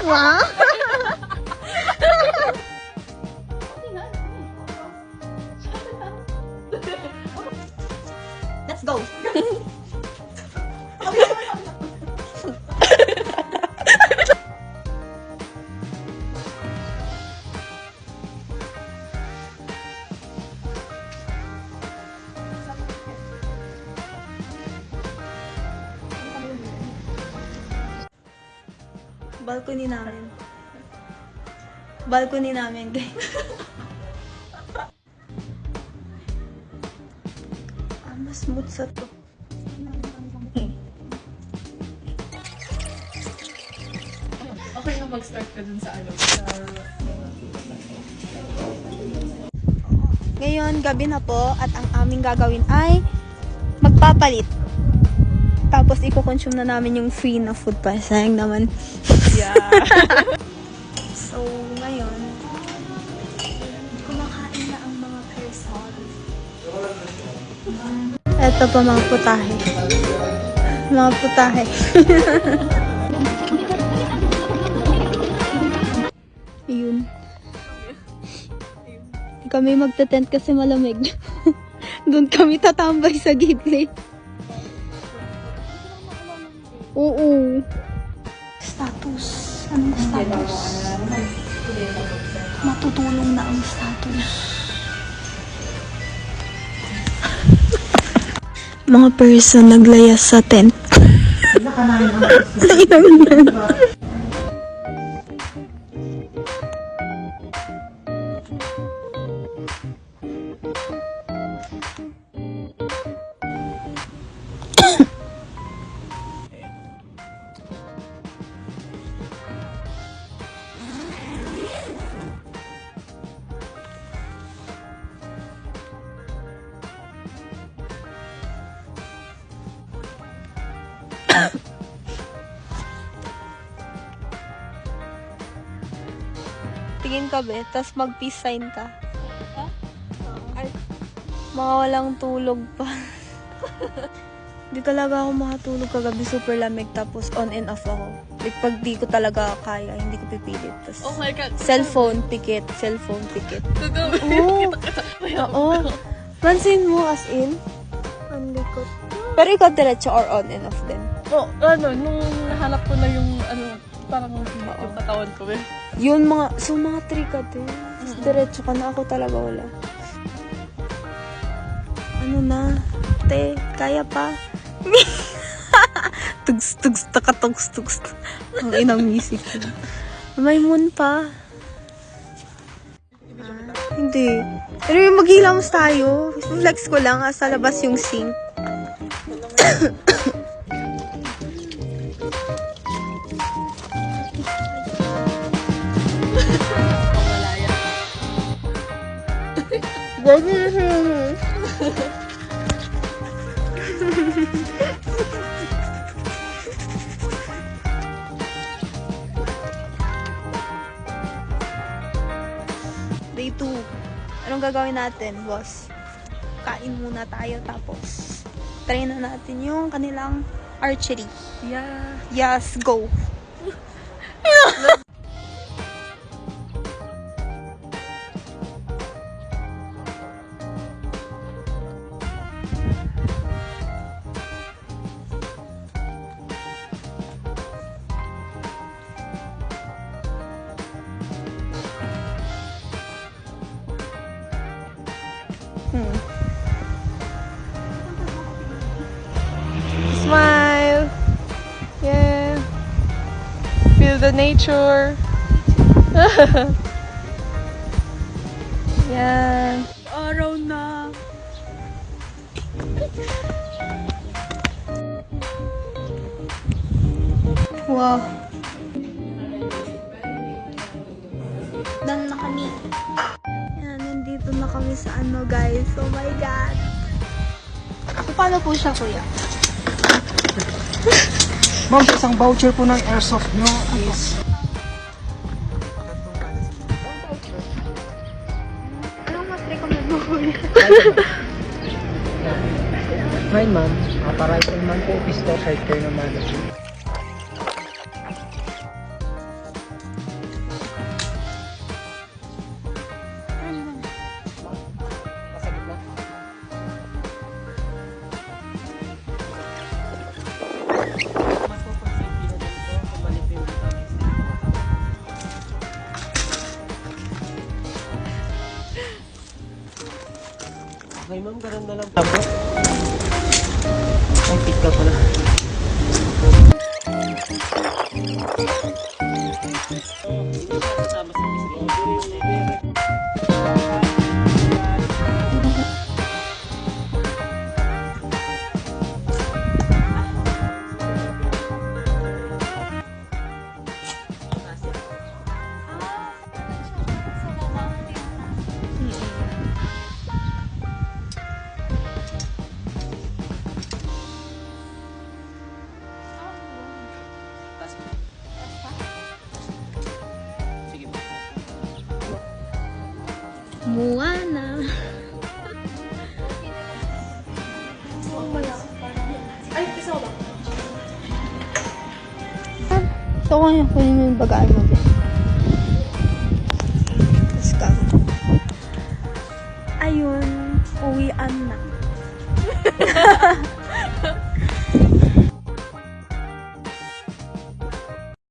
Wow! Let's go! Balcony namin. Balcony namin, guys. Mas smooth sa to. Okay na mag-start ka dun sa ano. Ngayon, gabi na po at ang aming gagawin ay magpapalit. Tapos i-consume na namin yung free na food pa. Sayang naman. Yeah. So, ngayon, kumakain na ang mga person. Ito pa mga putahe. Mga putahe. Yun. Kami magte-tent kasi malamig. Doon kami tatambay sa gilid. Oo. Status. Anong status? Matutulong na ang status. Mga person naglayas sa tent. Tingin ka be, tas mag-peace sign ka. Ay, mga walang tulog pa. Di talaga ako makatulog kagabi, super lamig, tapos on and off ako. Like, pag di ko talaga kaya, hindi ko pipilit. Tas, Oh my God. cellphone, pikit, cellphone, pikit. Oo. Oo. Pansin mo, as in, ang likot. Pero ikaw diretso or on and off din? Oh, ano, nung nahanap ko na yung, ano, parang yung katawan ko eh. Yun, mga 3 ka din. Tapos diretso ka na, ako talaga wala. Ano na? Te, kaya pa? Tugs, tugs, takatugs, tugs. Ang inang music. May moon pa. Hindi. Pero yung maghilamos tayo. Flex ko lang, sa labas yung sink. Gagi na siya. Day 2. Anong gagawin natin, boss? Kain muna tayo, tapos try na natin yung kanilang archery. Yeah. Yes, go! Smile. Yeah. Feel the nature. Yeah. Araw na. Wow. Done na kami. Yan, nandito na kami sa ano, guys. Oh my God. So, paano po siya, kuya? Ma'am, isang voucher po ng airsoft nyo is... Anong mas recommend mo, kuya? Fine, ma'am. Para-rifle man po, pistol, sidecar naman. Okay ma'am, ganun na lang. Tapos? Ay, pick ka pala. Sige po. Moana. So, kung kunin mo yung bagaan mo dyan. Let's go. Ayun, uwian na.